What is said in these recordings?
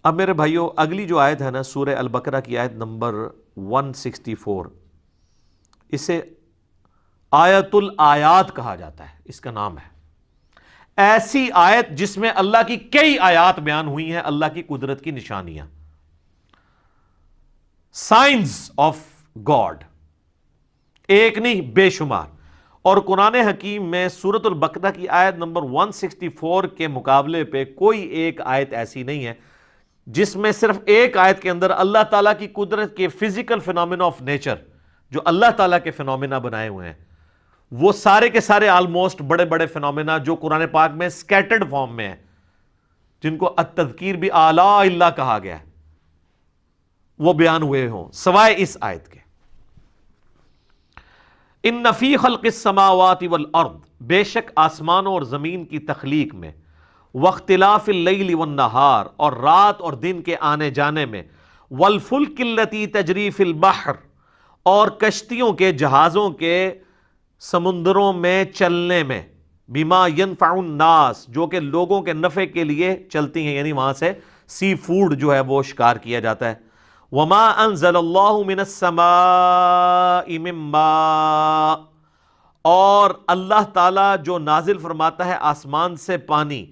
اب میرے بھائیوں اگلی جو آیت ہے نا سورہ البقرہ کی آیت نمبر 164، اسے آیت الآیات کہا جاتا ہے، اس کا نام ہے ایسی آیت جس میں اللہ کی کئی آیات بیان ہوئی ہیں، اللہ کی قدرت کی نشانیاں، سائنز آف گاڈ، ایک نہیں بے شمار۔ اور قرآن حکیم میں سورۃ البقرہ کی آیت نمبر 164 کے مقابلے پہ کوئی ایک آیت ایسی نہیں ہے جس میں صرف ایک آیت کے اندر اللہ تعالیٰ کی قدرت کے فزیکل فینومینا آف نیچر، جو اللہ تعالیٰ کے فینومینا بنائے ہوئے ہیں، وہ سارے کے سارے آلموسٹ بڑے بڑے فینومینا جو قرآن پاک میں سکیٹرڈ فارم میں ہیں، جن کو التذکیر بھی اعلیٰ اللہ کہا گیا ہے، وہ بیان ہوئے ہوں سوائے اس آیت کے۔ ان فی خلق السماوات والارض، بے شک آسمانوں اور زمین کی تخلیق میں، واختلاف اللیل والنہار، اور رات اور دن کے آنے جانے میں، والفلک التی تجری فی البحر، اور کشتیوں کے جہازوں کے سمندروں میں چلنے میں، بما ینفع الناس، جو کہ لوگوں کے نفع کے لیے چلتی ہیں، یعنی وہاں سے سی فوڈ جو ہے وہ شکار کیا جاتا ہے۔ وما انزل اللہ من السماء من ماء، اور اللہ تعالیٰ جو نازل فرماتا ہے آسمان سے پانی،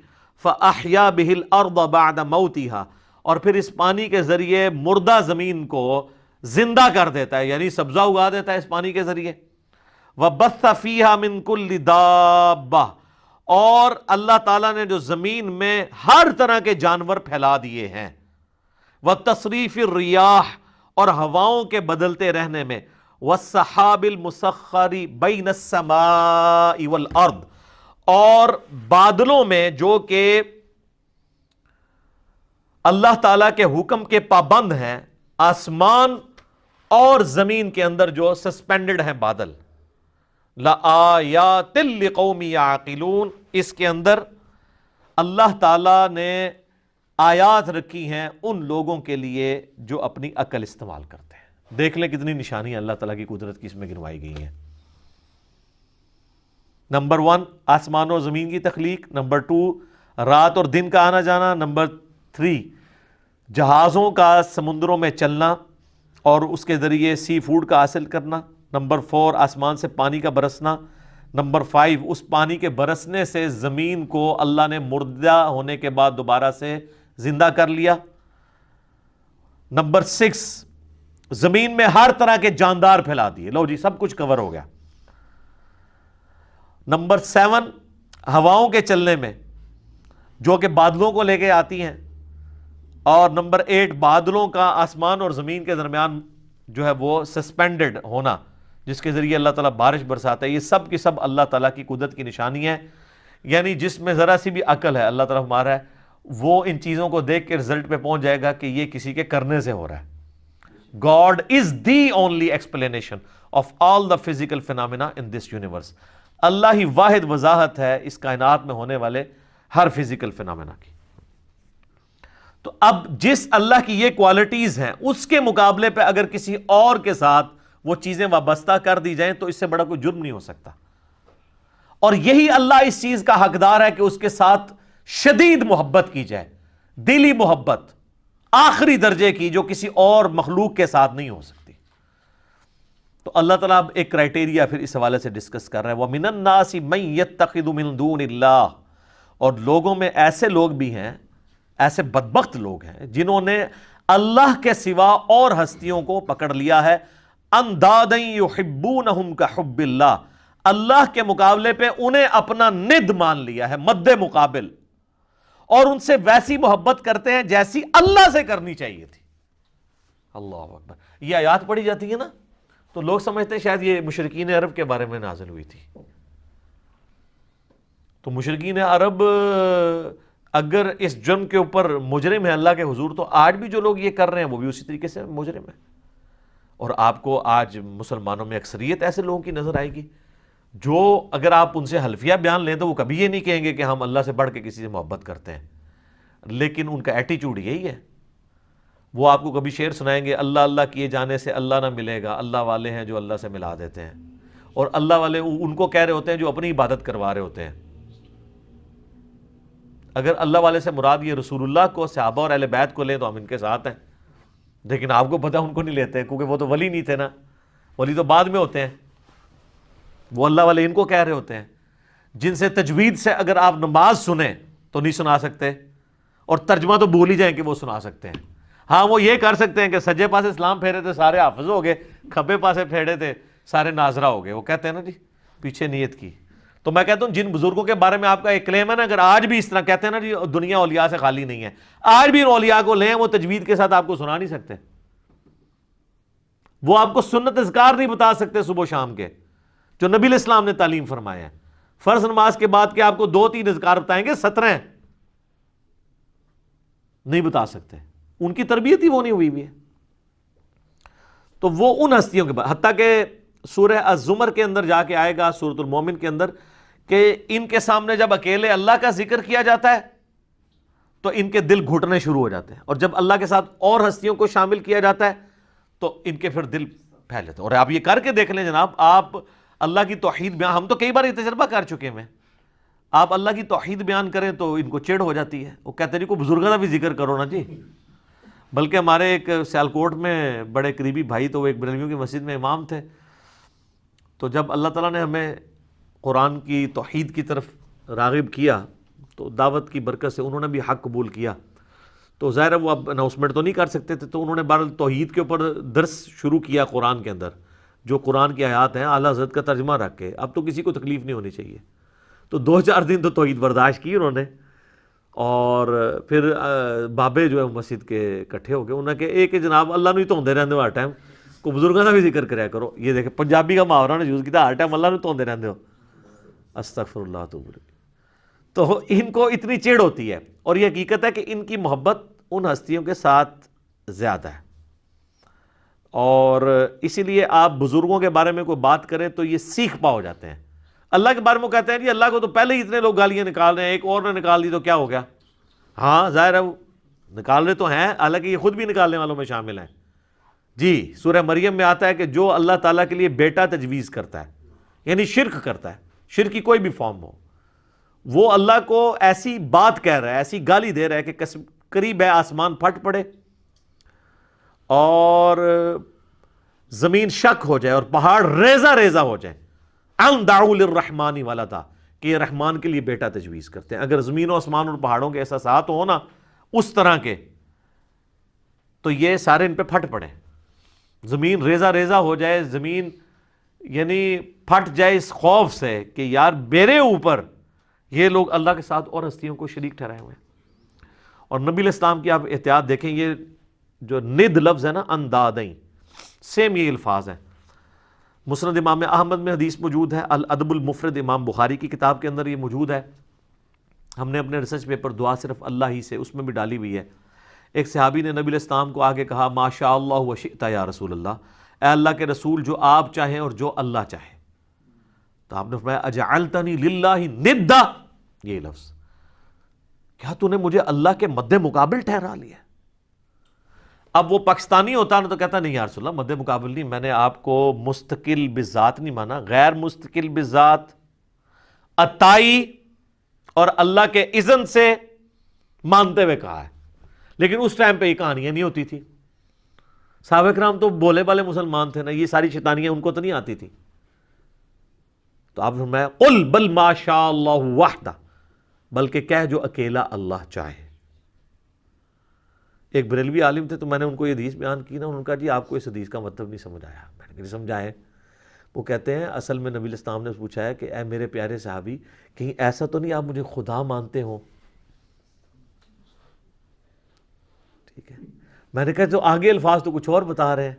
فاحیا بہ الارض بعد موتها، اور پھر اس پانی کے ذریعے مردہ زمین کو زندہ کر دیتا ہے، یعنی سبزہ اگا دیتا ہے اس پانی کے ذریعے۔ وبث فیہا من کل دابہ، اور اللہ تعالیٰ نے جو زمین میں ہر طرح کے جانور پھیلا دیے ہیں، وتصریف الریاح، اور ہواؤں کے بدلتے رہنے میں، والسحاب المسخر بین السماء والارض، اور بادلوں میں جو کہ اللہ تعالیٰ کے حکم کے پابند ہیں، آسمان اور زمین کے اندر جو سسپینڈڈ ہیں بادل، لآیات لقوم یعقلون، اس کے اندر اللہ تعالیٰ نے آیات رکھی ہیں ان لوگوں کے لیے جو اپنی عقل استعمال کرتے ہیں۔ دیکھ لیں کتنی نشانیاں اللہ تعالیٰ کی قدرت کی اس میں گنوائی گئی ہیں۔ نمبر 1 آسمان اور زمین کی تخلیق، نمبر 2 رات اور دن کا آنا جانا، نمبر 3 جہازوں کا سمندروں میں چلنا اور اس کے ذریعے سی فوڈ کا حاصل کرنا، نمبر 4 آسمان سے پانی کا برسنا، نمبر 5 اس پانی کے برسنے سے زمین کو اللہ نے مردہ ہونے کے بعد دوبارہ سے زندہ کر لیا، نمبر 6 زمین میں ہر طرح کے جاندار پھیلا دیے، لو جی سب کچھ کور ہو گیا، نمبر 7 ہواؤں کے چلنے میں جو کہ بادلوں کو لے کے آتی ہیں، اور نمبر 8 بادلوں کا آسمان اور زمین کے درمیان جو ہے وہ سسپینڈڈ ہونا، جس کے ذریعے اللہ تعالیٰ بارش برساتا ہے۔ یہ سب کی سب اللہ تعالیٰ کی قدرت کی نشانی ہے، یعنی جس میں ذرا سی بھی عقل ہے اللہ تعالیٰ ہمارا ہے، وہ ان چیزوں کو دیکھ کے رزلٹ پہ پہنچ جائے گا کہ یہ کسی کے کرنے سے ہو رہا ہے۔ God is the only explanation of all the physical phenomena in this universe۔ اللہ ہی واحد وضاحت ہے اس کائنات میں ہونے والے ہر فزیکل فینامنا کی۔ تو اب جس اللہ کی یہ کوالٹیز ہیں اس کے مقابلے پہ اگر کسی اور کے ساتھ وہ چیزیں وابستہ کر دی جائیں تو اس سے بڑا کوئی جرم نہیں ہو سکتا، اور یہی اللہ اس چیز کا حقدار ہے کہ اس کے ساتھ شدید محبت کی جائے، دلی محبت آخری درجے کی، جو کسی اور مخلوق کے ساتھ نہیں ہو سکتی۔ تو اللہ تعالیٰ اب ایک کرائٹیریا پھر اس حوالے سے ڈسکس کر رہا ہے، وَمِنَ النَّاسِ مَن يَتَّخِذُ مِن دُونِ اللَّهِ، اور لوگوں میں ایسے لوگ بھی ہیں، ایسے بدبخت لوگ ہیں جنہوں نے اللہ کے سوا اور ہستیوں کو پکڑ لیا ہے، اندادً یحبونہم کحب اللہ، اللہ کے مقابلے پہ انہیں اپنا ند مان لیا ہے، مد مقابل، اور ان سے ویسی محبت کرتے ہیں جیسی اللہ سے کرنی چاہیے تھی۔ اللہ اکبر۔ یہ آیات پڑھی جاتی ہے نا تو لوگ سمجھتے ہیں شاید یہ مشرکین عرب کے بارے میں نازل ہوئی تھی۔ تو مشرکین عرب اگر اس جرم کے اوپر مجرم ہے اللہ کے حضور، تو آج بھی جو لوگ یہ کر رہے ہیں وہ بھی اسی طریقے سے مجرم ہے۔ اور آپ کو آج مسلمانوں میں اکثریت ایسے لوگوں کی نظر آئے گی جو اگر آپ ان سے حلفیہ بیان لیں تو وہ کبھی یہ نہیں کہیں گے کہ ہم اللہ سے بڑھ کے کسی سے محبت کرتے ہیں، لیکن ان کا ایٹیچیوڈ یہی ہے۔ وہ آپ کو کبھی شعر سنائیں گے، اللہ اللہ کیے جانے سے اللہ نہ ملے گا، اللہ والے ہیں جو اللہ سے ملا دیتے ہیں، اور اللہ والے ان کو کہہ رہے ہوتے ہیں جو اپنی عبادت کروا رہے ہوتے ہیں۔ اگر اللہ والے سے مراد یہ رسول اللہ کو، صحابہ اور اہل بیت کو لیں تو ہم ان کے ساتھ ہیں، لیکن آپ کو پتہ ان کو نہیں لیتے کیونکہ وہ تو ولی نہیں تھے نا، ولی تو بعد میں ہوتے ہیں، وہ اللہ والے ان کو کہہ رہے ہوتے ہیں جن سے تجوید سے اگر آپ نماز سنیں تو نہیں سنا سکتے، اور ترجمہ تو بھول ہی جائیں کہ وہ سنا سکتے ہیں۔ ہاں وہ یہ کر سکتے ہیں کہ سجے پاسے اسلام پھیرے تھے سارے حافظ ہو گئے، کھبے پاسے پھیرے تھے سارے ناظرہ ہو گئے، وہ کہتے ہیں نا جی پیچھے نیت کی۔ تو میں کہتا ہوں جن بزرگوں کے بارے میں آپ کا ایک کلیم ہے نا، اگر آج بھی اس طرح کہتے ہیں نا جی دنیا اولیاء سے خالی نہیں ہے، آج بھی ان اولیاء کو لیں، وہ تجوید کے ساتھ آپ کو سنا نہیں سکتے، وہ آپ کو سنت اذکار نہیں بتا سکتے صبح و شام کے جو نبی علیہ السلام نے تعلیم فرمایا ہے۔ فرض نماز کے بعد کے آپ کو 2-3 اذکار بتائیں گے، 17 نہیں بتا سکتے، ان کی تربیت ہی وہ نہیں ہوئی ہے۔ تو وہ ان ہستیوں کے بعد، حتیٰ کہ سورہ الزمر کے اندر جا کے آئے گا، سورۃ المومن کے اندر، کہ ان کے سامنے جب اکیلے اللہ کا ذکر کیا جاتا ہے تو ان کے دل گھٹنے شروع ہو جاتے ہیں، اور جب اللہ کے ساتھ اور ہستیوں کو شامل کیا جاتا ہے تو ان کے پھر دل پھیل جاتے ہیں۔ اور آپ یہ کر کے دیکھ لیں جناب، آپ اللہ کی توحید بیان، ہم تو کئی بار یہ تجربہ کر چکے ہیں، آپ اللہ کی توحید بیان کریں تو ان کو چڑ ہو جاتی ہے، وہ کہتے ہیں جی کو بزرگوں کا بھی ذکر کرو نا جی۔ بلکہ ہمارے ایک سیالکوٹ میں بڑے قریبی بھائی، تو وہ ایک بریلویوں کی مسجد میں امام تھے، تو جب اللہ تعالیٰ نے ہمیں قرآن کی توحید کی طرف راغب کیا تو دعوت کی برکت سے انہوں نے بھی حق قبول کیا، تو ظاہر ہے وہ اب اناؤنسمنٹ تو نہیں کر سکتے تھے، تو انہوں نے بہرحال توحید کے اوپر درس شروع کیا قرآن کے اندر، جو قرآن کی آیات ہیں اعلیٰ حضرت کا ترجمہ رکھ کے، اب تو کسی کو تکلیف نہیں ہونی چاہیے۔ تو 2-4 دن تو توحید برداشت کی انہوں نے، اور پھر بابے جو ہے مسجد کے اکٹھے ہو گئے، انہوں نے کہ ایک جناب اللہ نو ہی دھوندے رہندے ہو ہر ٹائم، کو بزرگوں کا بھی ذکر کریا کرو۔ یہ دیکھیں پنجابی کا محاورہ نے یوز کیا، ہر ٹائم اللہ نو دھوندے رہندے ہو، استغفر اللہ اتوب الیہ۔ تو ان کو اتنی چڑ ہوتی ہے، اور یہ حقیقت ہے کہ ان کی محبت ان ہستیوں کے ساتھ زیادہ ہے، اور اسی لیے آپ بزرگوں کے بارے میں کوئی بات کریں تو یہ سیکھ پا ہو جاتے ہیں۔ اللہ کے بارے میں کہتے ہیں جی اللہ کو تو پہلے ہی اتنے لوگ گالیاں نکال رہے ہیں، ایک اور نے نکال دی تو کیا ہو گیا؟ ہاں ظاہر ہے وہ نکال رہے تو ہیں، حالانکہ یہ خود بھی نکالنے والوں میں شامل ہیں۔ جی سورہ مریم میں آتا ہے کہ جو اللہ تعالیٰ کے لیے بیٹا تجویز کرتا ہے، یعنی شرک کرتا ہے، شرک کی کوئی بھی فارم ہو، وہ اللہ کو ایسی بات کہہ رہا ہے، ایسی گالی دے رہا ہے کہ قریب ہے آسمان پھٹ پڑے اور زمین شک ہو جائے اور پہاڑ ریزہ ریزہ ہو جائے، ان دعوا للرحمن ولدا، کہ یہ رحمان کے لیے بیٹا تجویز کرتے ہیں۔ اگر زمین و آسمان اور پہاڑوں کے احساسات ہو نا اس طرح کے، تو یہ سارے ان پہ پھٹ پڑے، زمین ریزہ ریزہ ہو جائے، زمین یعنی پھٹ جائے اس خوف سے کہ یار میرے اوپر یہ لوگ اللہ کے ساتھ اور ہستیوں کو شریک ٹھہرائے ہوئے ہیں۔ اور نبی علیہ السلام کی آپ احتیاط دیکھیں، یہ جو ند لفظ ہے نا، اندادیں، سیم یہ الفاظ ہیں۔ مسند امام احمد میں حدیث موجود ہے، الادب المفرد امام بخاری کی کتاب کے اندر یہ موجود ہے، ہم نے اپنے ریسرچ پیپر دعا صرف اللہ ہی سے، اس میں بھی ڈالی ہوئی ہے۔ ایک صحابی نے نبی علیہ السلام کو آگے کہا ما شاء اللہ و شئت یا رسول اللہ، اے اللہ کے رسول جو آپ چاہیں اور جو اللہ چاہے۔ تو آپ نے فرمایا اجعلتنی للہ ندا، یہ لفظ، کیا تو نے مجھے اللہ کے مد مقابل ٹھہرا لیا؟ اب وہ پاکستانی ہوتا نا تو کہتا نہیں یا رسول اللہ مد مقابل نہیں، میں نے آپ کو مستقل بذات نہیں مانا، غیر مستقل بذات، عطائی اور اللہ کے اذن سے مانتے ہوئے کہا ہے۔ لیکن اس ٹائم پہ یہ کہانیاں نہیں ہوتی تھی، صحابہ کرام تو بولے والے مسلمان تھے نا، یہ ساری شیطانیاں ان کو تو نہیں آتی تھی۔ تو آپ نے فرمایا قل بل ما شاء اللہ وحدہ، بلکہ کہہ جو اکیلا اللہ چاہے۔ ایک بریلوی عالم تھے، تو میں نے ان کو یہ حدیث بیان کی نا، انہوں نے کہا جی آپ کو اس حدیث کا مطلب نہیں سمجھ آیا۔ میں نے کہا سمجھا ہے۔ وہ کہتے ہیں اصل میں نبی علیہ السلام نے پوچھا ہے کہ اے میرے پیارے صحابی، کہیں ایسا تو نہیں آپ مجھے خدا مانتے ہو؟ ٹھیک ہے، میں نے کہا تو آگے الفاظ تو کچھ اور بتا رہے ہیں۔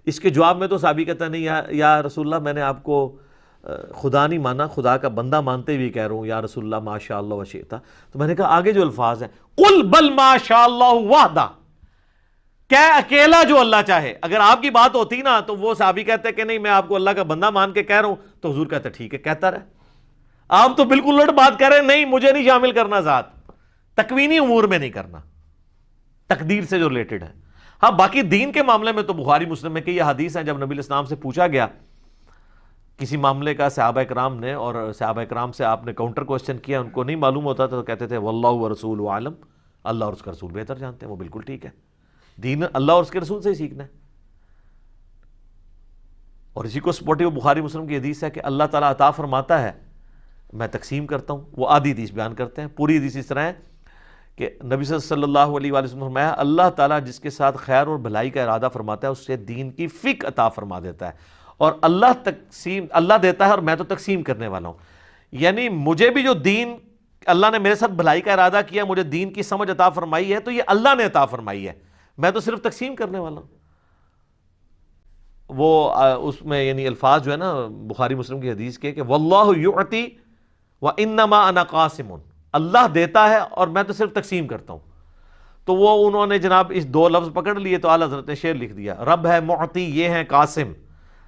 اس کے جواب میں تو صحابی کہتا نہیں یا رسول اللہ میں نے آپ کو خدا نہیں مانا، خدا کا بندہ مانتے ہوئے کہہ رہا ہوں یا رسول اللہ ما شاء اللہ و شئت۔ تو میں نے کہا آگے جو الفاظ ہیں قل بل ما شاء اللہ وحدہ، کہ اکیلا جو اللہ چاہے۔ اگر آپ کی بات ہوتی نا تو وہ صحابی کہتے کہ نہیں میں آپ کو اللہ کا بندہ مان کے کہہ رہا ہوں، تو حضور کہتے ٹھیک ہے کہتا رہے۔ آپ تو بالکل الٹ بات کر رہے ہیں، نہیں مجھے نہیں شامل کرنا ذات، تکوینی امور میں نہیں کرنا، تقدیر سے جو ریلیٹڈ ہے۔ ہاں باقی دین کے معاملے میں تو بخاری مسلم میں کہ یہ حدیث ہیں، جب نبی علیہ السلام سے پوچھا گیا کسی معاملے کا صحابہ کرام نے، اور صحابہ کرام سے آپ نے کاؤنٹر کوسچن کیا، ان کو نہیں معلوم ہوتا تھا تو کہتے تھے واللہ ورسولہ عالم، اللہ اور اس کا رسول بہتر جانتے ہیں. وہ بالکل ٹھیک ہے، دین اللہ اور اس کے رسول سے ہی سیکھنا ہے. اور اسی کو سپورٹیو بخاری مسلم کی حدیث ہے کہ اللہ تعالیٰ عطا فرماتا ہے، میں تقسیم کرتا ہوں. وہ آدھی حدیث بیان کرتے ہیں، پوری حدیث اس طرح ہے کہ نبی صلی اللہ علیہ وآلہ وسلم نے فرمایا اللہ تعالیٰ جس کے ساتھ خیر اور بھلائی کا ارادہ فرماتا ہے اس سے دین کی فقہ عطا فرما دیتا ہے. اور اللہ دیتا ہے اور میں تو تقسیم کرنے والا ہوں. یعنی مجھے بھی جو دین اللہ نے میرے ساتھ بھلائی کا ارادہ کیا، مجھے دین کی سمجھ عطا فرمائی ہے، تو یہ اللہ نے عطا فرمائی ہے، میں تو صرف تقسیم کرنے والا ہوں. وہ اس میں یعنی الفاظ جو ہے نا بخاری مسلم کی حدیث کے کہ واللہ یعطی وانما انا قاسم، اللہ دیتا ہے اور میں تو صرف تقسیم کرتا ہوں. تو وہ انہوں نے جناب اس دو لفظ پکڑ لیے تو اعلیٰ حضرت نے شعر لکھ دیا، رب ہے معطی یہ ہے قاسم،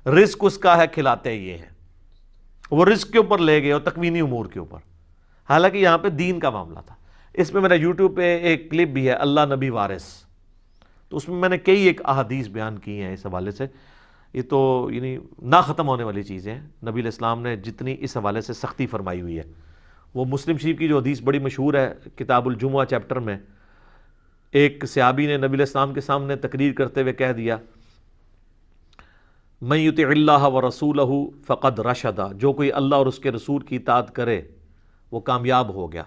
رزق اس کا ہے کھلاتے یہ ہیں. وہ رزق کے اوپر لے گئے اور تکوینی امور کے اوپر، حالانکہ یہاں پہ دین کا معاملہ تھا. اس میں میرا یوٹیوب پہ ایک کلپ بھی ہے اللہ نبی وارث، تو اس میں میں نے کئی ایک احادیث بیان کی ہیں اس حوالے سے. یہ تو یعنی نہ ختم ہونے والی چیزیں ہیں. نبی علیہ السلام نے جتنی اس حوالے سے سختی فرمائی ہوئی ہے. وہ مسلم شریف کی جو حدیث بڑی مشہور ہے کتاب الجمعہ چیپٹر میں، ایک صحابی نے نبی علیہ السلام کے سامنے تقریر کرتے ہوئے کہہ دیا من یطع اللہ ورسولہ فقد رشد، جو کوئی اللہ اور اس کے رسول کی اطاعت کرے وہ کامیاب ہو گیا.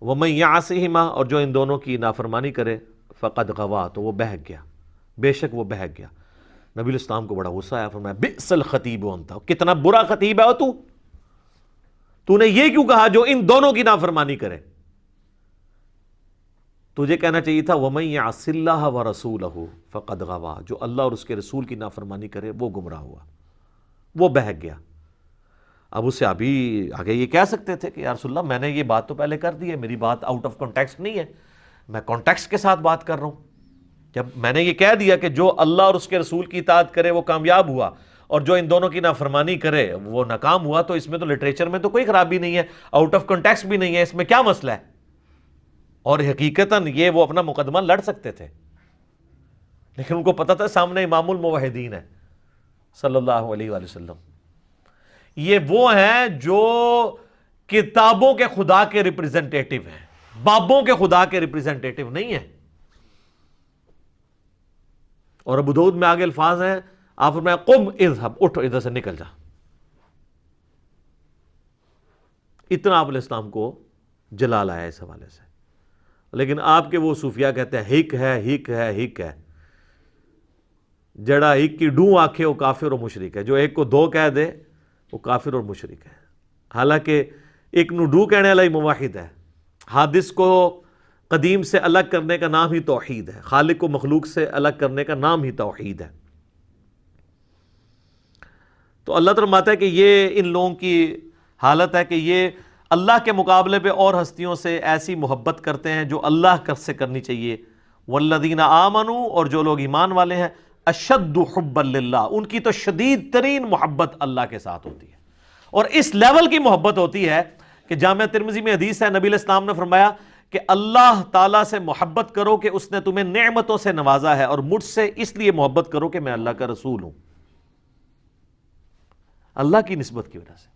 ومن یعصہما، اور جو ان دونوں کی نافرمانی کرے فقد غوا، تو وہ بہک گیا، بے شک وہ بہک گیا. نبی علیہ السلام کو بڑا غصہ آیا، فرمایا بئس الخطیب انت، کتنا برا خطیب ہے تو نے یہ کیوں کہا جو ان دونوں کی نافرمانی کرے؟ تجھے کہنا چاہیے تھا وَمَن يَعْصِ اللَّهَ وَرَسُولَهُ فَقَدْ غَوَىٰ، جو اللہ اور اس کے رسول کی نافرمانی کرے وہ گمراہ ہوا، وہ بہک گیا. اب اس سے ابھی آگے یہ کہہ سکتے تھے کہ یا رسول اللہ میں نے یہ بات تو پہلے کر دی ہے، میری بات آؤٹ آف کانٹیکسٹ نہیں ہے، میں کانٹیکسٹ کے ساتھ بات کر رہا ہوں. جب میں نے یہ کہہ دیا کہ جو اللہ اور اس کے رسول کی اطاعت کرے وہ کامیاب ہوا اور جو ان دونوں کی نافرمانی کرے وہ ناکام ہوا، تو اس میں تو لٹریچر میں تو کوئی خرابی نہیں ہے، آؤٹ آف کانٹیکسٹ بھی نہیں ہے، اس میں کیا مسئلہ ہے؟ اور حقیقتاً یہ وہ اپنا مقدمہ لڑ سکتے تھے، لیکن ان کو پتہ تھا سامنے امام الموحدین ہے صلی اللہ علیہ وآلہ وسلم. یہ وہ ہیں جو کتابوں کے خدا کے ریپریزنٹیٹو ہیں، بابوں کے خدا کے ریپریزنٹیٹو نہیں ہیں. اور ابو داؤد میں آگے الفاظ ہیں، آپ فرمایا قم اذهب، اٹھو ادھر سے نکل جا. اتنا آپ علیہ السلام کو جلال آیا اس حوالے سے. لیکن آپ کے وہ صوفیاء کہتے ہیں ہک ہے ہک ہے ہک ہے، جڑا ہک کی ڈوں آنکھے وہ کافر اور مشرک ہے، جو ایک کو دو کہہ دے وہ کافر اور مشرک ہے. حالانکہ ایک نو ڈو کہنے والا ہی موحد ہے. حادث کو قدیم سے الگ کرنے کا نام ہی توحید ہے، خالق کو مخلوق سے الگ کرنے کا نام ہی توحید ہے. تو اللہ تعالیٰ فرماتا ہے کہ یہ ان لوگوں کی حالت ہے کہ یہ اللہ کے مقابلے پہ اور ہستیوں سے ایسی محبت کرتے ہیں جو اللہ سے کرنی چاہیے. والذین آمنوا، اور جو لوگ ایمان والے ہیں، اشد حبا للہ، ان کی تو شدید ترین محبت اللہ کے ساتھ ہوتی ہے. اور اس لیول کی محبت ہوتی ہے کہ جامعہ ترمذی میں حدیث ہے نبی علیہ السلام نے فرمایا کہ اللہ تعالیٰ سے محبت کرو کہ اس نے تمہیں نعمتوں سے نوازا ہے، اور مجھ سے اس لیے محبت کرو کہ میں اللہ کا رسول ہوں، اللہ کی نسبت کی وجہ سے.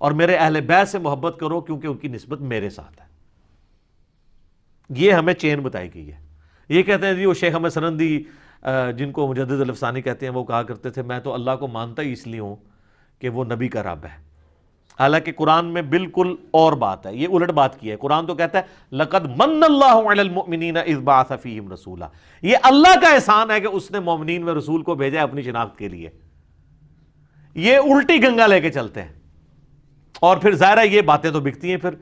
اور میرے اہل بیت سے محبت کرو کیونکہ ان کی نسبت میرے ساتھ ہے. یہ ہمیں چین بتائی گئی ہے. یہ کہتے ہیں جی وہ شیخ احمد سرندی جن کو مجدد الافسانی کہتے ہیں، وہ کہا کرتے تھے میں تو اللہ کو مانتا ہی اس لیے ہوں کہ وہ نبی کا رب ہے. حالانکہ قرآن میں بالکل اور بات ہے، یہ الٹ بات کی ہے. قرآن تو کہتا ہے لَقَدْ مَنَّ اللَّهُ عَلَى الْمُؤْمِنِينَ إِذْ بَعَثَ فِيهِمْ رَسُولًا، یہ اللہ کا احسان ہے کہ اس نے مومنین میں رسول کو بھیجا ہے اپنی شناخت کے لیے. یہ الٹی گنگا لے کے چلتے ہیں. اور پھر ظاہر ہے یہ باتیں تو بکتی ہیں. پھر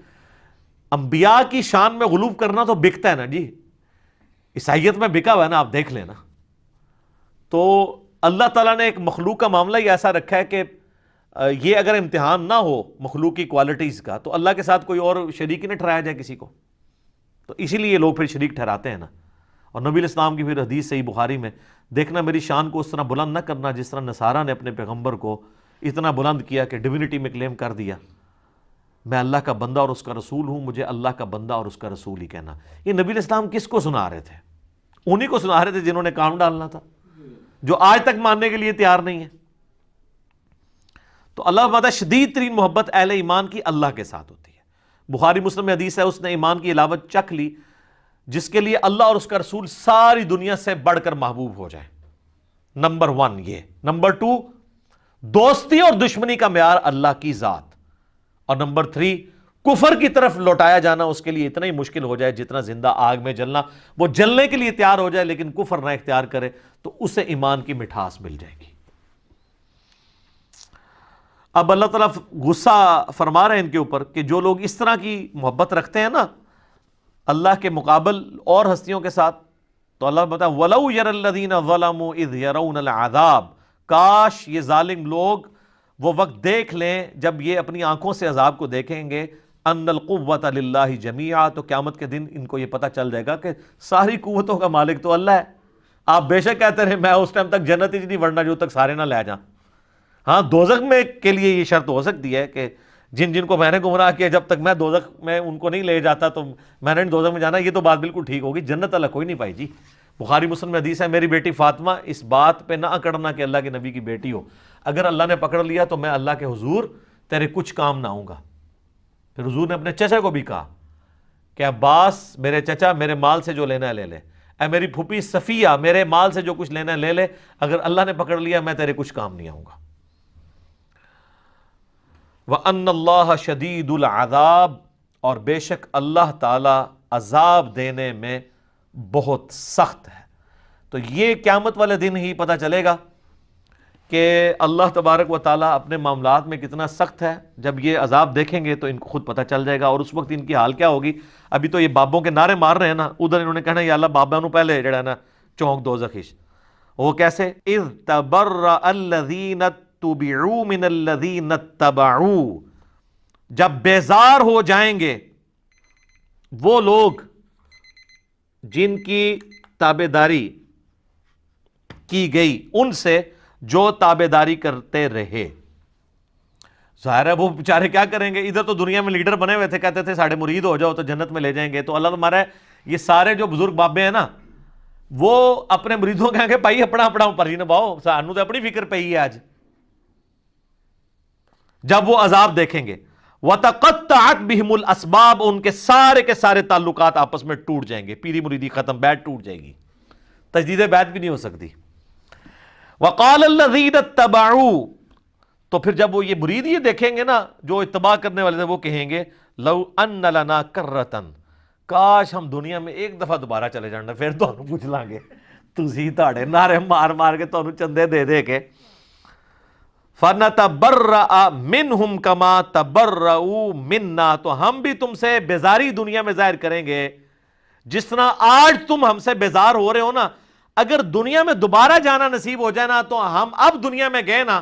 انبیاء کی شان میں غلو کرنا تو بکتا ہے نا جی، عیسائیت میں بکا ہوا ہے نا، آپ دیکھ لینا. تو اللہ تعالیٰ نے ایک مخلوق کا معاملہ ہی ایسا رکھا ہے کہ یہ اگر امتحان نہ ہو مخلوق کی کوالٹیز کا تو اللہ کے ساتھ کوئی اور شریک ہی نہ ٹھہرایا جائے کسی کو. تو اسی لیے لوگ پھر شریک ٹھہراتے ہیں نا. اور نبی علیہ السلام کی پھر حدیث صحیح بخاری میں دیکھنا، میری شان کو اس طرح بلند نہ کرنا جس طرح نصارہ نے اپنے پیغمبر کو اتنا بلند کیا کہ ڈیوینٹی میں کلیم کر دیا. میں اللہ کا بندہ اور اس کا رسول ہوں، مجھے اللہ کا بندہ اور اس کا رسول ہی کہنا. یہ نبی علیہ السلام کس کو سنا رہے تھے؟ انہی کو سنا رہے تھے جنہوں نے کام ڈالنا تھا، جو آج تک ماننے کے لیے تیار نہیں ہے. تو اللہ فرماتا ہے شدید ترین محبت اہل ایمان کی اللہ کے ساتھ ہوتی ہے۔ بخاری مسلم میں حدیث ہے، اس نے ایمان کی علاوت چکھ لی جس کے لیے اللہ اور اس کا رسول ساری دنیا سے بڑھ کر محبوب ہو جائے۔ نمبر 1 یہ۔ نمبر 2 دوستی اور دشمنی کا معیار اللہ کی ذات، اور نمبر 3 کفر کی طرف لوٹایا جانا اس کے لیے اتنا ہی مشکل ہو جائے جتنا زندہ آگ میں جلنا، وہ جلنے کے لیے تیار ہو جائے لیکن کفر نہ اختیار کرے تو اسے ایمان کی مٹھاس مل جائے گی۔ اب اللہ تعالیٰ غصہ فرما رہے ہیں ان کے اوپر کہ جو لوگ اس طرح کی محبت رکھتے ہیں نا اللہ کے مقابل اور ہستیوں کے ساتھ، تو اللہ بتا وَلَوْ يَرَ الَّذِينَ ظَلَمُوا إِذْ يَرَوْنَ الْعَذَابَ، کاش یہ ظالم لوگ وہ وقت دیکھ لیں جب یہ اپنی آنکھوں سے عذاب کو دیکھیں گے، ان القوۃ للہ جمیعا، تو قیامت کے دن ان کو یہ پتہ چل جائے گا کہ ساری قوتوں کا مالک تو اللہ ہے۔ آپ بے شک کہتے رہے میں اس ٹائم تک جنت ہی نہیں ورنہ جو تک سارے نہ لے جائیں۔ ہاں دوزخ میں کے لیے یہ شرط ہو سکتی ہے کہ جن جن کو میں نے گمراہ کیا جب تک میں دوزخ میں ان کو نہیں لے جاتا تو میں نے دوزخ میں جانا، یہ تو بات بالکل ٹھیک ہوگی، جنت اللہ کوئی نہیں پائی جی۔ بخاری مسلم میں حدیث ہے میری بیٹی فاطمہ اس بات پہ نہ اکڑنا کہ اللہ کے نبی کی بیٹی ہو، اگر اللہ نے پکڑ لیا تو میں اللہ کے حضور تیرے کچھ کام نہ آؤں گا۔ پھر حضور نے اپنے چچا کو بھی کہا کہ عباس میرے چچا میرے مال سے جو لینا ہے لے لے، اے میری پھوپھی صفیہ میرے مال سے جو کچھ لینا ہے لے لے، اگر اللہ نے پکڑ لیا میں تیرے کچھ کام نہیں آؤں گا۔ وَأَنَّ اللَّهَ شَدِيدُ الْعَذَابِ، اور بے شک اللہ تعالی عذاب دینے میں بہت سخت ہے۔ تو یہ قیامت والے دن ہی پتہ چلے گا کہ اللہ تبارک و تعالیٰ اپنے معاملات میں کتنا سخت ہے۔ جب یہ عذاب دیکھیں گے تو ان کو خود پتہ چل جائے گا، اور اس وقت ان کی حال کیا ہوگی۔ ابھی تو یہ بابوں کے نعرے مار رہے ہیں نا، ادھر انہوں نے کہنا یا اللہ بابا نو پہلے جڑا نا چونک دوزخش، وہ کیسے اذ تبرأ الذین اتبعوا من الذین اتبعوا، جب بیزار ہو جائیں گے وہ لوگ جن کی تابعداری کی گئی ان سے جو تابعداری کرتے رہے۔ ظاہر ہے وہ بیچارے کیا کریں گے، ادھر تو دنیا میں لیڈر بنے ہوئے تھے، کہتے تھے ساڑھے مرید ہو جاؤ تو جنت میں لے جائیں گے، تو اللہ تمہارا یہ سارے جو بزرگ بابے ہیں نا وہ اپنے مریدوں کہیں گے بھائی اپنا اپنا پرچی نبھاؤ، سانو تو اپنی فکر پئی ہے آج۔ جب وہ عذاب دیکھیں گے وَتَقَطَّعَتْ بِهِمُ الْأَسْبَابُ، ان کے سارے تعلقات آپس میں ٹوٹ جائیں گے، پیری مریدی ختم، بیعت ٹوٹ جائے گی، تجدید بیعت بھی نہیں ہو سکتی۔ وَقَالَ الَّذِينَ اتَّبَعُوا، تو پھر جب وہ یہ مرید یہ دیکھیں گے نا جو اتباع کرنے والے تھے، وہ کہیں گے لَوْ أَنَّ لَنَا كَرَّةً، کاش ہم دنیا میں ایک دفعہ دوبارہ چلے جانا، پھر تو ہم پوچھ لیں گے تسی تاڑے نعرے مار مار کے تو چندے دے دے کے فَنَتَبَرَّأَ مِنْهُمْ كَمَا تَبَرَّؤُوا مِنَّا، تو ہم بھی تم سے بیزاری دنیا میں ظاہر کریں گے جس طرح آج تم ہم سے بیزار ہو رہے ہو نا، اگر دنیا میں دوبارہ جانا نصیب ہو جائے نا تو ہم اب دنیا میں گئے نا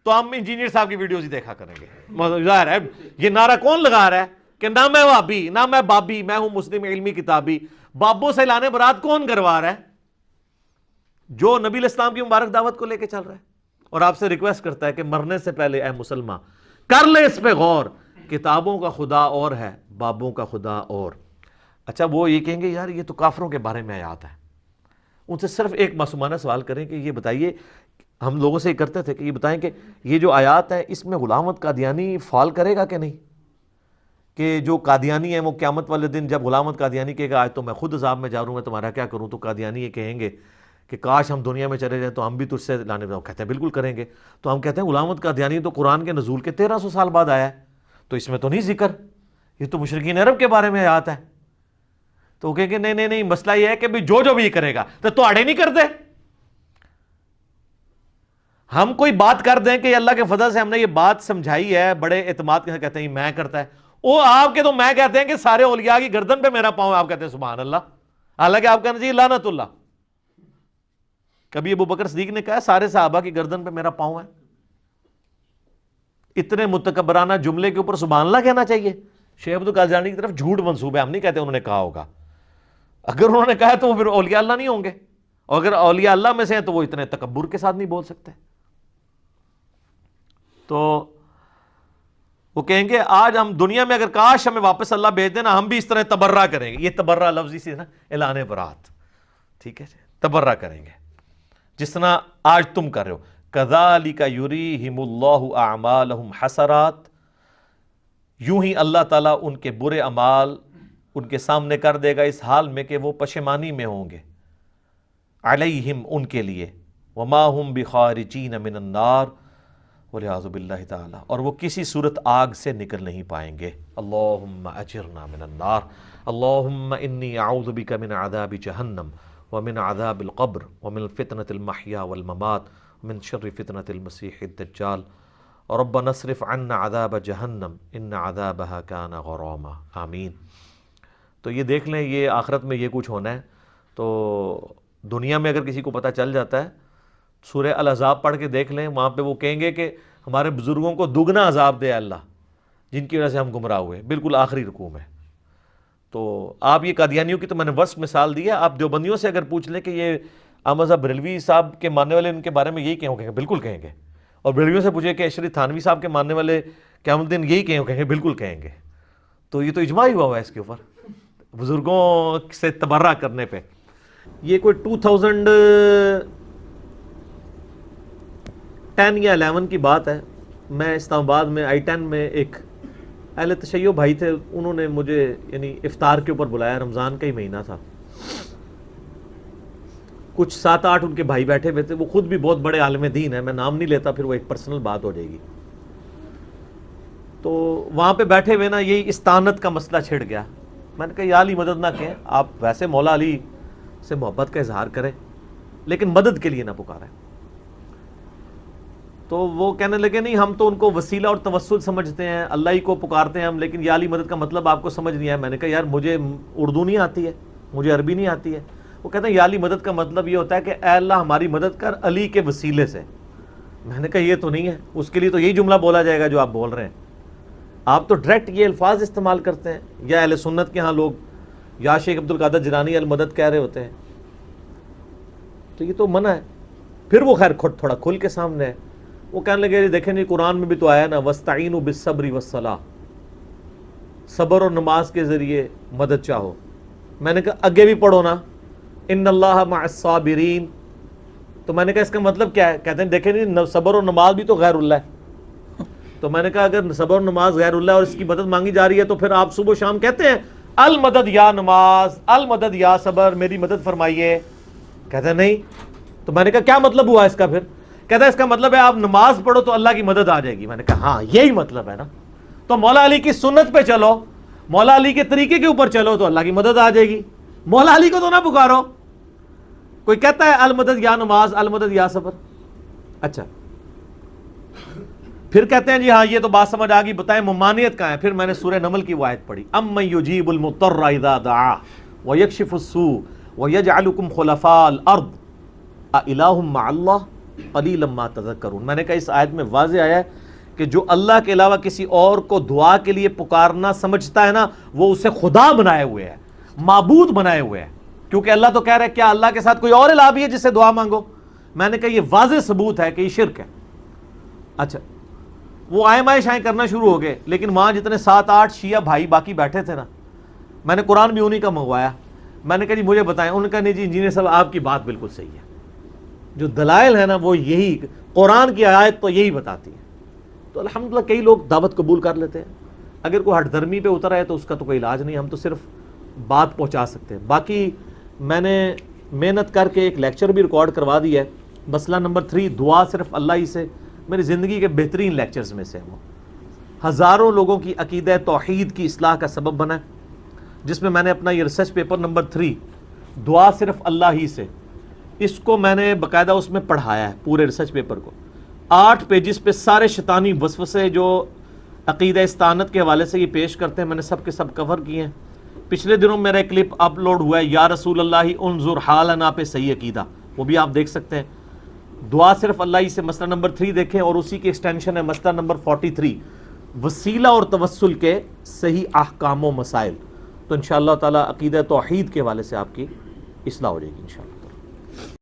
تو ہم انجینئر صاحب کی ویڈیوز ہی دیکھا کریں گے۔ ظاہر ہے یہ نعرہ کون لگا رہا ہے کہ نہ میں وابی نہ میں بابی، میں ہوں مسلم علمی کتابی، بابوں سے لانے برات کون کروا رہا ہے؟ جو نبی علیہ السلام کی مبارک دعوت کو لے کے چل رہا ہے، اور آپ سے ریکویسٹ کرتا ہے کہ مرنے سے پہلے اے مسلمان کر لے اس پہ غور، کتابوں کا خدا اور ہے بابوں کا خدا اور۔ اچھا وہ یہ کہیں گے یار یہ تو کافروں کے بارے میں آیات ہے، ان سے صرف ایک معصومانہ سوال کریں کہ یہ بتائیے، ہم لوگوں سے یہ کرتے تھے کہ یہ بتائیں کہ یہ جو آیات ہے اس میں غلام احمد قادیانی فال کرے گا کہ نہیں، کہ جو قادیانی ہیں وہ قیامت والے دن جب غلام احمد قادیانی کہے گا آج تو میں خود عذاب میں جا رہا ہوں میں تمہارا کیا کروں، تو قادیانی یہ کہیں گے کہ کاش ہم دنیا میں چلے جائیں تو ہم بھی تجھ سے لانے میں، کہتے ہیں بالکل کریں گے۔ تو ہم کہتے ہیں غلام احمد قادیانی تو قرآن کے نزول کے 1300 سال بعد آیا ہے، تو اس میں تو نہیں ذکر، یہ تو مشرکین عرب کے بارے میں آیات ہے۔ تو وہ کہیں گے نہیں مسئلہ یہ ہے کہ جو بھی کرے گا تو آڑے نہیں کرتے، ہم کوئی بات کر دیں کہ اللہ کے فضل سے ہم نے یہ بات سمجھائی ہے بڑے اعتماد کے ساتھ، کہتے ہیں میں کرتا ہے، وہ آپ کے تو میں کہتے ہیں کہ سارے اولیاء کی گردن پہ میرا پاؤں ہے، آپ کہتے ہیں سبحان اللہ، حالانکہ آپ کہنا چاہیے لعنت اللہ۔ کبھی ابو بکر صدیق نے کہا سارے صحابہ کی گردن پہ میرا پاؤں ہے؟ اتنے متکبرانہ جملے کے اوپر سبحان اللہ کہنا چاہیے؟ شیخ عبد القادر جیلانی کی طرف جھوٹ منسوب ہے، ہم نہیں کہتے انہوں نے کہا ہوگا، اگر انہوں نے کہا تو وہ پھر اولیاء اللہ نہیں ہوں گے، اور اگر اولیاء اللہ میں سے ہیں تو وہ اتنے تکبر کے ساتھ نہیں بول سکتے۔ تو وہ کہیں گے آج ہم دنیا میں اگر کاش ہمیں واپس اللہ بھیج دینا ہم بھی اس طرح تبرہ کریں گے، یہ تبرہ لفظ اسی نا اعلان برات، ٹھیک ہے، تبرہ کریں گے جس طرح آج تم کر رہے ہو، کذالک یریہم اللہ اعمالہم حسرات، یوں ہی اللہ تعالیٰ ان کے برے اعمال ان کے سامنے کر دے گا اس حال میں کہ وہ پشیمانی میں ہوں گے، علیہم ان کے لیے، وما ہم بخارجین من النار، والعیاذ باللہ تعالی، اور وہ کسی صورت آگ سے نکل نہیں پائیں گے۔ اللہم اجرنا من النار، اللہم انی اعوذ بک من عذاب جہنم ومن عذاب القبر ومن فتنة المحیا والممات ومن شر فتنة المسیح الدجال، ربنا اصرف عنا عذاب جہنم ان عذابها کان غراما، آمین۔ تو یہ دیکھ لیں، یہ آخرت میں یہ کچھ ہونا ہے۔ تو دنیا میں اگر کسی کو پتہ چل جاتا ہے، سورہ الاحزاب پڑھ کے دیکھ لیں، وہاں پہ وہ کہیں گے کہ ہمارے بزرگوں کو دگنا عذاب دے اللہ، جن کی وجہ سے ہم گمراہ ہوئے، بالکل آخری رکوع میں۔ تو آپ یہ قادیانیوں کی تو میں نے وصف مثال دی ہے، آپ دیوبندیوں سے اگر پوچھ لیں کہ یہ احمد صاحب بریلوی صاحب کے ماننے والے ان کے بارے میں یہی کہیں گے، بالکل کہیں گے، اور بریلویوں سے پوچھے کہ اشرف تھانوی صاحب کے ماننے والے قیامت الدین یہی کہیں گے، بالکل کہیں گے۔ تو یہ تو اجماع ہی ہوا ہے اس کے اوپر، بزرگوں سے تبرہ کرنے پہ۔ یہ کوئی 2010 یا 11 کی بات ہے، میں اسلام آباد میں I-10 میں ایک اہل تشیع بھائی تھے، انہوں نے مجھے یعنی افطار کے اوپر بلایا، رمضان کا ہی مہینہ تھا، کچھ 7-8 ان کے بھائی بیٹھے ہوئے تھے، وہ خود بھی بہت بڑے عالم دین ہیں، میں نام نہیں لیتا، پھر وہ ایک پرسنل بات ہو جائے گی۔ تو وہاں پہ بیٹھے ہوئے نا یہی استانت کا مسئلہ چھڑ گیا۔ میں نے کہا یا علی مدد نہ کہیں، آپ ویسے مولا علی سے محبت کا اظہار کریں لیکن مدد کے لیے نہ پکاریں۔ تو وہ کہنے لگے نہیں، ہم تو ان کو وسیلہ اور توسل سمجھتے ہیں، اللہ ہی کو پکارتے ہیں ہم، لیکن یا علی مدد کا مطلب آپ کو سمجھ نہیں آیا۔ میں نے کہا یار مجھے اردو نہیں آتی ہے، مجھے عربی نہیں آتی ہے۔ وہ کہتے ہیں یا علی مدد کا مطلب یہ ہوتا ہے کہ اے اللہ ہماری مدد کر علی کے وسیلے سے۔ میں نے کہا یہ تو نہیں ہے، اس کے لیے تو یہی جملہ بولا جائے گا جو آپ بول رہے ہیں، آپ تو ڈائریکٹ یہ الفاظ استعمال کرتے ہیں، یا اہل سنت کے ہاں لوگ یا شیخ عبد القادر جیلانی المدد کہہ رہے ہوتے ہیں، تو یہ تو منع ہے۔ پھر وہ خیر تھوڑا کھل کے سامنے ہے، وہ کہنے لگے دیکھیں نہیں قرآن میں بھی تو آیا نا وَاسْتَعِينُوا بِالصَّبْرِ وَالصَّلَاةِ، صبر اور نماز کے ذریعے مدد چاہو۔ میں نے کہا آگے بھی پڑھو نا ان اللہ مع الصابرین، تو میں نے کہا اس کا مطلب کیا ہے؟ کہتے ہیں دیکھیں نہیں صبر اور نماز بھی تو غیر اللہ ہے۔ تو میں نے کہا اگر صبر اور نماز غیر اللہ ہے اور اس کی مدد مانگی جا رہی ہے تو پھر آپ صبح و شام کہتے ہیں المدد یا نماز، المدد یا صبر، میری مدد فرمائیے۔ کہتے ہیں نہیں۔ تو میں نے کہا کیا مطلب ہوا اس کا؟ پھر کہتا ہے اس کا مطلب ہے آپ نماز پڑھو تو اللہ کی مدد آ جائے گی۔ میں نے کہا ہاں یہی مطلب ہے نا، تو مولا علی کی سنت پہ چلو، مولا علی کے طریقے کے اوپر چلو تو اللہ کی مدد آ جائے گی، مولا علی کو تو نہ پکارو۔ کوئی کہتا ہے المدد یا نماز، المدد یا صبر، اچھا پھر کہتے ہیں جی ہاں یہ تو بات سمجھ آ گئی، بتائیں ممانعت کہاں ہے؟ پھر میں نے سورہ نمل کی وہ آیت پڑھی، امن یجیب المضطر اذا دعاہ ویکشف السوء ویجعلکم خلفاء الارض االہ مع اللہ قلیلا ما تذکرون۔ میں نے کہا اس آیت میں واضح آیا ہے کہ جو اللہ کے علاوہ کسی اور کو دعا کے لیے پکارنا سمجھتا ہے نا، وہ اسے خدا بنائے ہوئے ہے، معبود بنائے ہوئے ہے، کیونکہ اللہ تو کہہ رہا ہے کیا اللہ کے ساتھ کوئی اور الہ بھی ہے جس سے دعا مانگو؟ میں نے کہا یہ واضح ثبوت ہے کہ یہ شرک ہے۔ اچھا وہ آئے شائیں کرنا شروع ہو گئے، لیکن وہاں جتنے 7-8 شیعہ بھائی باقی بیٹھے تھے نا، میں نے قرآن بھی انہی کا منگوایا۔ میں نے کہا جی مجھے بتائیں، انہوں نے کہا نہیں جی انجینئر صاحب آپ کی بات بالکل صحیح ہے، جو دلائل ہے نا وہ یہی، قرآن کی آیت تو یہی بتاتی ہے۔ تو الحمدللہ کئی لوگ دعوت قبول کر لیتے ہیں، اگر کوئی ہٹ دھرمی پہ اتر آئے تو اس کا تو کوئی علاج نہیں، ہم تو صرف بات پہنچا سکتے ہیں۔ باقی میں نے محنت کر کے ایک لیکچر بھی ریکارڈ کروا دیا ہے، مسئلہ نمبر 3 دعا صرف اللہ ہی سے، میری زندگی کے بہترین لیکچرز میں سے وہ ہزاروں لوگوں کی عقیدہ توحید کی اصلاح کا سبب بنا ہے، جس میں نے اپنا یہ ریسرچ پیپر نمبر 3 دعا صرف اللہ ہی سے، اس کو میں نے باقاعدہ اس میں پڑھایا ہے، پورے ریسرچ پیپر کو 8 پیجز پہ سارے شیطانی وسوسے جو عقیدہ استانت کے حوالے سے یہ پیش کرتے ہیں، میں نے سب کے سب کور کیے ہیں۔ پچھلے دنوں میرا ایک کلپ اپلوڈ ہوا ہے یا رسول اللہ انظر حالنا پہ صحیح عقیدہ، وہ بھی آپ دیکھ سکتے ہیں۔ دعا صرف اللہ ہی سے مسئلہ نمبر 3 دیکھیں، اور اسی کی ایکسٹینشن ہے مسئلہ نمبر 43 وسیلہ اور توسل کے صحیح احکام و مسائل۔ تو انشاءاللہ تعالی عقیدہ توحید کے حوالے سے آپ کی اصلاح ہو جائے گی انشاءاللہ۔